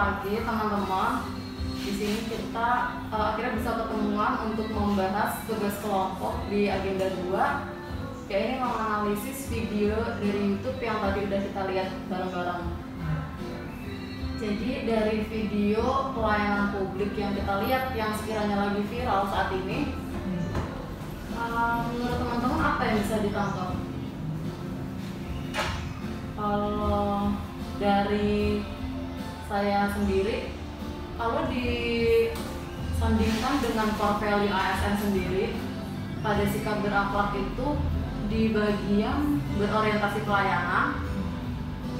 pagi teman-teman. Di sini kita akhirnya bisa ketemuan untuk membahas tugas kelompok di agenda 2. Kayak ini menganalisis video dari YouTube yang tadi udah kita lihat bareng-bareng. Jadi dari video pelayanan publik yang kita lihat yang sekiranya lagi viral saat ini, menurut teman-teman apa yang bisa ditangkap? Kalau dari saya sendiri, kalau disandingkan dengan core value ASN sendiri, pada sikap berakhlak itu di bagian berorientasi pelayanan,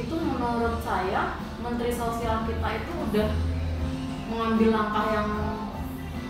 itu menurut saya Menteri Sosial kita itu udah mengambil langkah yang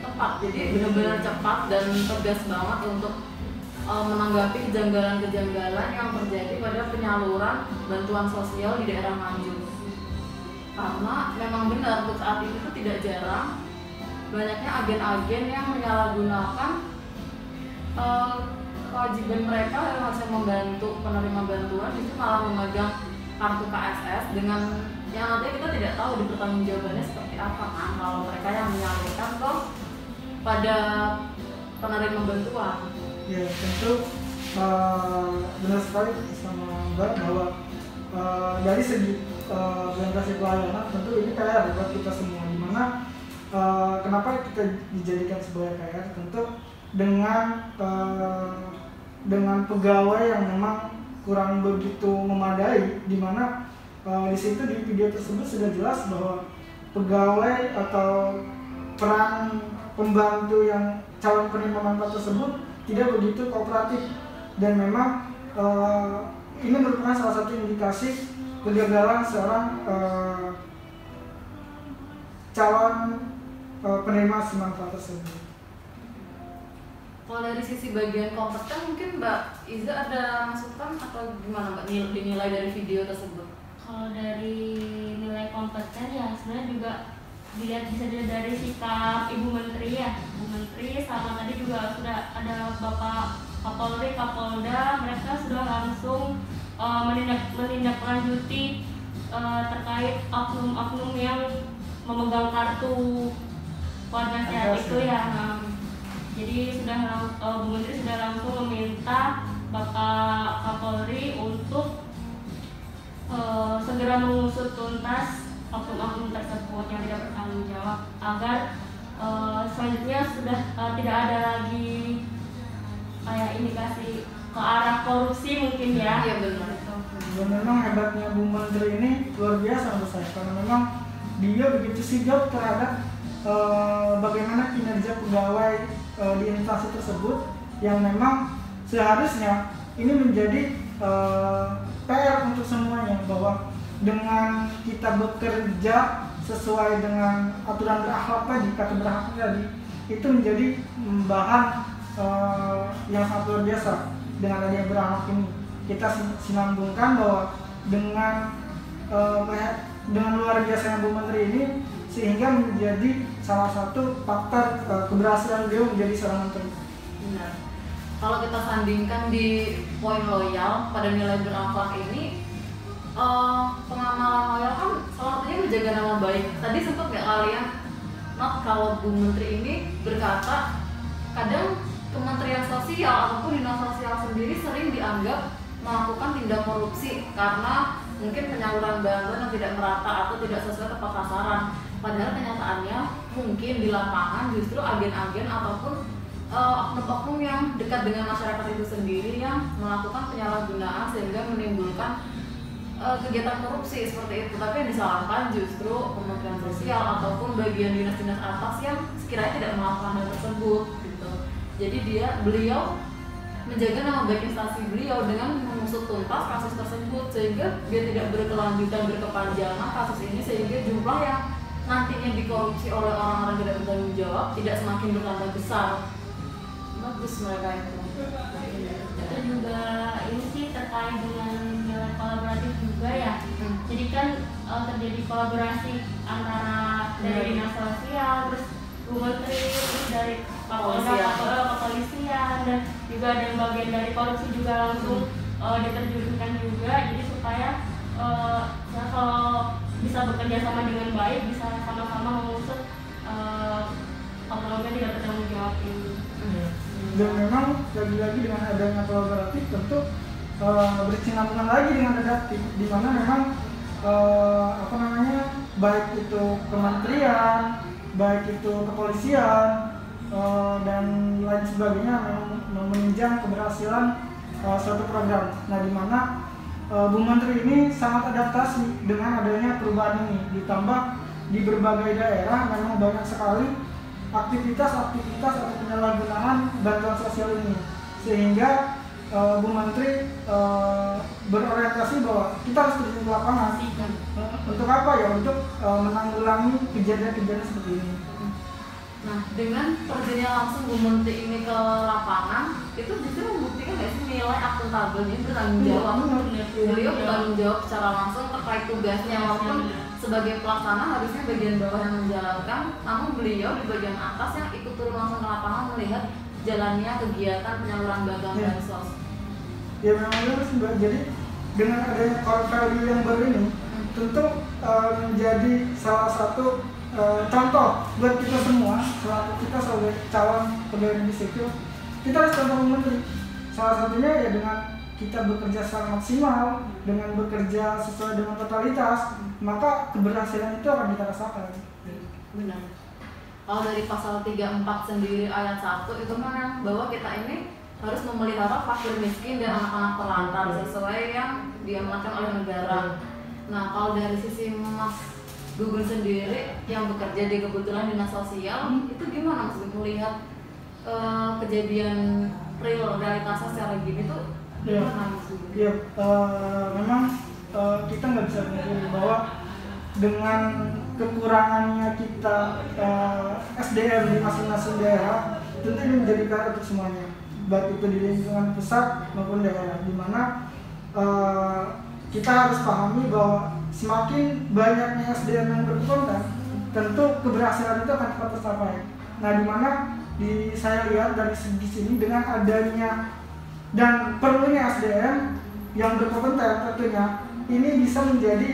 tepat. Jadi benar-benar cepat dan tegas banget untuk menanggapi kejanggalan-kejanggalan yang terjadi pada penyaluran bantuan sosial di daerah Nganjuk. Karena memang benar untuk saat ini itu tidak jarang banyaknya agen-agen yang menyalahgunakan kewajiban mereka yang harusnya membantu penerima bantuan, itu malah memegang kartu KSS dengan yang nanti kita tidak tahu di pertanggungjawabannya seperti apa kan kalau mereka yang menyalurkan kok pada penerima bantuan. Ya tentu benar sekali sama Mbak bahwa dari segi orientasi pelayanan tentu ini PR buat kita semua, dimana kenapa kita dijadikan sebagai PR, tentu dengan pegawai yang memang kurang begitu memadai, dimana di situ di video tersebut sudah jelas bahwa pegawai atau peran pembantu yang calon penerima manfaat tersebut tidak begitu kooperatif, dan memang ini merupakan salah satu indikasi kegagalan seorang calon penerima manfaat tersebut. Kalau dari sisi bagian kompeten, mungkin Mbak Iza ada masukan atau gimana Mbak dinilai dari video tersebut? Kalau dari nilai kompeten ya sebenarnya juga bisa dilihat dari sikap Ibu Menteri ya. Ibu Menteri sama tadi juga sudah ada Bapak Kapolri, Kapolda, mereka sudah langsung menindaklanjuti terkait oknum-oknum yang memegang kartu keluarga sehat itu ya. Jadi Bu Menteri sudah langsung meminta Bapak Kapolri untuk segera mengusut tuntas oknum-oknum tersebut yang tidak bertanggung jawab, agar selanjutnya sudah tidak ada lagi kayak indikasi ke arah korupsi mungkin ya. Iya benar. Dan memang hebatnya Bu Menteri ini luar biasa menurut saya, karena memang dia begitu sigap terhadap bagaimana kinerja pegawai di instansi tersebut, yang memang seharusnya ini menjadi PR untuk semuanya, bahwa dengan kita bekerja sesuai dengan aturan berakhlak tadi, kata berakhlak tadi, itu menjadi bahan yang sangat luar biasa. Dengan adanya berakhlak ini, kita sinambungkan bahwa dengan luar biasanya Bu Menteri ini, sehingga menjadi salah satu faktor keberhasilan beliau menjadi seorang menteri. Benar. Kalau kita sandingkan di poin loyal pada nilai berakhlak ini, pengamalan loyal kan salah satunya menjaga nama baik. Tadi sempat nggak kalian kalau Bu Menteri ini berkata kadang Kementerian Sosial ataupun Dinas Sosial sendiri sering dianggap melakukan tindak korupsi karena mungkin penyaluran bantuan yang tidak merata atau tidak sesuai tepat sasaran. Padahal kenyataannya mungkin di lapangan justru agen-agen ataupun oknum-oknum yang dekat dengan masyarakat itu sendiri yang melakukan penyalahgunaan sehingga menimbulkan kegiatan korupsi seperti itu. Tapi yang disalahkan justru Kementerian Sosial ataupun bagian dinas-dinas atas yang sekiranya tidak melakukan hal tersebut gitu. Jadi beliau menjaga nama baik instansi beliau dengan mengusut tuntas kasus tersebut, sehingga biar tidak berkelanjutan berkepanjangan kasus ini, sehingga jumlah yang nantinya dikorupsi oleh orang-orang tidak bertanggung jawab tidak semakin bertambah besar. Bagus mereka itu. Itu juga ini sih terkait dengan nilai kolaboratif juga ya. Jadi kan terjadi kolaborasi antara dari dinas sosial, terus Bu Menteri, terus dari kepolisian, dan juga ada yang bagian dari korupsi juga langsung diterjunkan juga. Jadi supaya kalau bisa bekerja sama dengan baik, bisa sama-sama mengusut oknum yang tidak bertanggung jawab ini. Dan memang lagi-lagi dengan adanya kolaboratif tentu berkesinambungan lagi dengan redaktif, di mana memang baik itu kementerian, baik itu kepolisian dan lain sebagainya memang menunjang keberhasilan suatu program. Nah, di mana Bu Menteri ini sangat adaptasi dengan adanya perubahan ini, ditambah di berbagai daerah memang banyak sekali aktivitas atau penyalahgunaan bantuan sosial ini, sehingga Bu Menteri berorientasi bahwa kita harus terjun ke lapangan. Untuk apa ya? Untuk menanggulangi kejadian-kejadian seperti ini. Nah, dengan terjunnya langsung Bu Menteri ini ke lapangan, itu justru membuktikan nggak sih nilai akuntabel ini bertanggung jawab. Beliau bertanggung jawab secara langsung terkait tugasnya, walaupun sebagai pelaksana harusnya bagian bawah yang menjalankan, namun beliau di bagian atas yang ikut turun langsung ke lapangan melihat jalannya kegiatan penyaluran bantuan bansos. Ya memang benar sih Mbak. Jadi dengan adanya core value yang baru ini, tentu menjadi salah satu contoh buat kita semua, selaku kita sebagai calon pegawai negeri sipil, kita harus contoh Bu Menteri. Salah satunya ya dengan kita bekerja secara maksimal, dengan bekerja sesuai dengan totalitas, maka keberhasilan itu akan kita rasakan. Benar. Kalau dari pasal 34 sendiri ayat 1 itu mana bahwa kita ini harus memelihara fakir miskin dan anak-anak terlantar sesuai yang diamanatkan oleh negara. Nah, kalau dari sisi Mas Gugun sendiri yang bekerja di kebetulan dinas sosial, itu gimana Mas melihat kejadian real realitasnya secara gini tuh gimana Mas Gugun? Iya, memang kita nggak bisa menilai bahwa dengan kekurangannya kita SDM di masing-masing daerah, tentu ini menjadi PR untuk semuanya, baik itu di lingkungan pusat maupun daerah, di mana kita harus pahami bahwa semakin banyaknya SDM yang berkompeten, tentu keberhasilan itu akan cepat tercapai. Nah, di mana saya lihat dari segi sini dengan adanya dan perlunya SDM yang berkompeten, tentunya ini bisa menjadi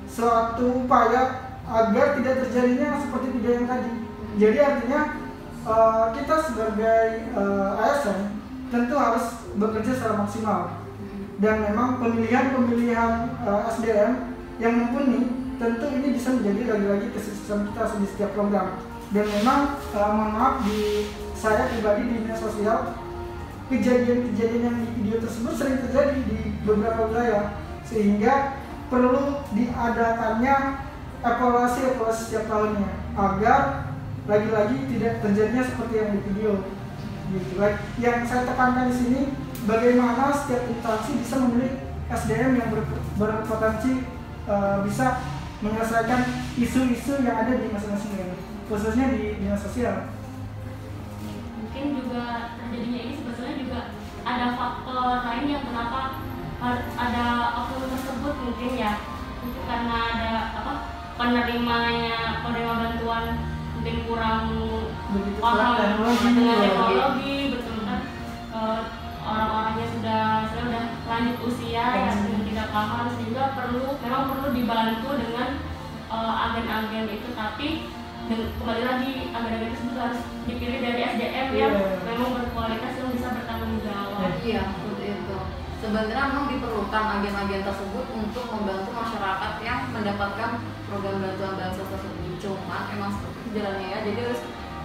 suatu upaya agar tidak terjadinya seperti kejadian tadi. Jadi artinya kita sebagai ASN tentu harus bekerja secara maksimal, dan memang pemilihan SDM yang mumpuni tentu ini bisa menjadi lagi-lagi kesuksesan kita di setiap program. Dan memang mohon maaf, di saya pribadi di dinas sosial, kejadian-kejadian yang di video tersebut sering terjadi di beberapa wilayah, sehingga perlu diadakannya evaluasi setiap tahunnya agar lagi-lagi tidak terjadinya seperti yang di video. Gitu. Yang saya tekankan di sini, bagaimana setiap instansi bisa memilih SDM yang berpotensi bisa menyelesaikan isu-isu yang ada di masing-masing daerah, khususnya di dinas sosial. Mungkin juga terjadinya ini sebetulnya juga ada faktor lain yang kenapa ada oknum tersebut, mungkin ya, itu karena ada penerima bantuan mungkin kurang paham dengan teknologi, betul kan, orang-orangnya sudah lanjut usia yang tidak paham, sehingga memang perlu dibantu dengan agen-agen itu. Tapi kembali lagi, agen-agen tersebut harus dipilih dari SDM yang memang berkualitas, yang bisa bertanggung jawab. Iya, seperti itu. Sebenarnya memang diperlukan agen-agen tersebut untuk membantu masyarakat yang mendapatkan program bantuan bansos tersebut. Cuma emang seperti itu jalannya ya. Jadi harus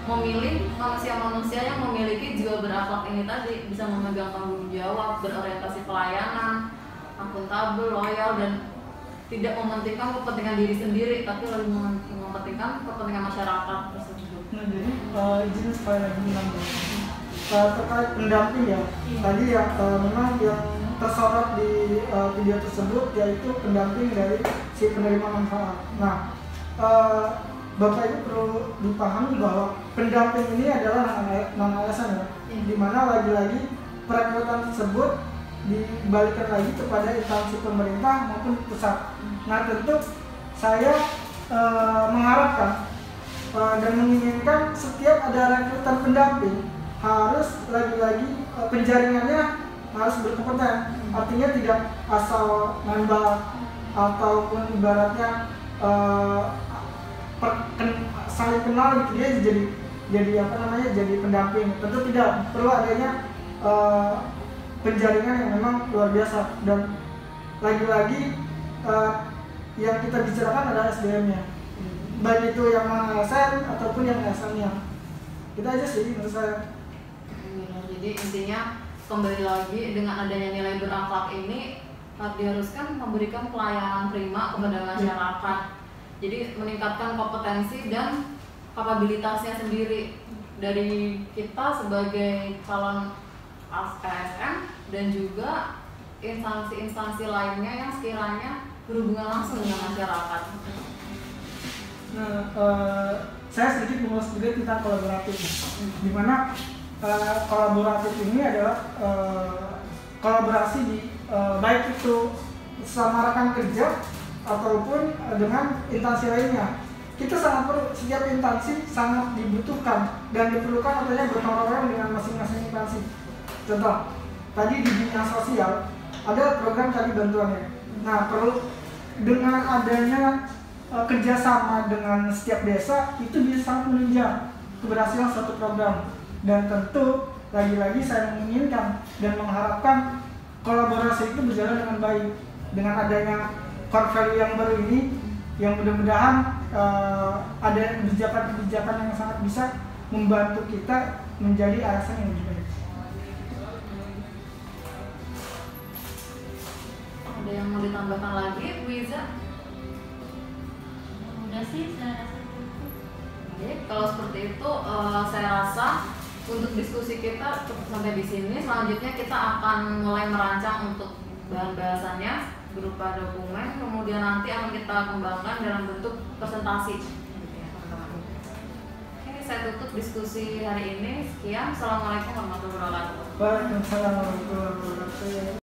memilih manusia-manusia yang memiliki jiwa berakhlak ini tadi, bisa memegang tanggung jawab, berorientasi pelayanan, akuntabel, loyal, dan tidak mementingkan kepentingan diri sendiri, tapi lebih mementingkan kepentingan masyarakat tersebut. Nah, jadi izin sekali lagi menambah terkait pendamping ya. Tadi ya memang yang tersorot di video tersebut yaitu pendamping dari si penerima manfaat. Nah, Bapak Ibu perlu dipahami bahwa pendamping ini adalah non-ASN ya, di mana lagi-lagi perekrutan tersebut dibalikan lagi kepada instansi pemerintah maupun pusat. Nah, tentu saya mengharapkan dan menginginkan setiap ada rekrutan pendamping harus lagi-lagi penjaringannya harus berkompeten. Artinya tidak asal nambah ataupun ibaratnya saling kenal gitu, dia jadi apa namanya, jadi pendamping. Tentu tidak perlu adanya penjaringan yang memang luar biasa. Dan lagi-lagi yang kita bicarakan adalah SDM-nya, baik itu yang ASN ataupun yang ASN-nya. Kita aja sih menurut saya. Jadi intinya kembali lagi, dengan adanya nilai berakhlak ini diharuskan memberikan pelayanan prima kepada masyarakat. Jadi meningkatkan kompetensi dan kapabilitasnya sendiri dari kita sebagai calon ASN dan juga instansi-instansi lainnya yang sekiranya berhubungan langsung dengan masyarakat. Nah, saya sedikit mengulas sedikit tentang kolaboratif, di mana kolaboratif ini adalah kolaborasi di baik itu sama rekan kerja ataupun dengan instansi lainnya. Kita sangat perlu, setiap instansi sangat dibutuhkan dan diperlukan adanya gotong royong dengan masing-masing instansi. Contoh, tadi di bidang sosial ada program tadi bantuannya. Nah, perlu dengan adanya kerjasama dengan setiap desa itu bisa sangat menunjang keberhasilan suatu program. Dan tentu lagi-lagi saya menginginkan dan mengharapkan kolaborasi itu berjalan dengan baik. Dengan adanya core value yang baru ini, yang mudah-mudahan ada kebijakan-kebijakan yang sangat bisa membantu kita menjadi ASN yang lebih baik. Ada yang mau ditambahkan lagi, Bu Iza? Udah sih, saya rasa cukup. Oke, kalau seperti itu saya rasa untuk diskusi kita cukup sampai di sini. Selanjutnya kita akan mulai merancang untuk bahan bahasannya berupa dokumen, kemudian nanti akan kita kembangkan dalam bentuk presentasi. Oke, saya tutup diskusi hari ini. Sekian, Assalamualaikum warahmatullahi wabarakatuh. Waalaikumsalam warahmatullahi wabarakatuh.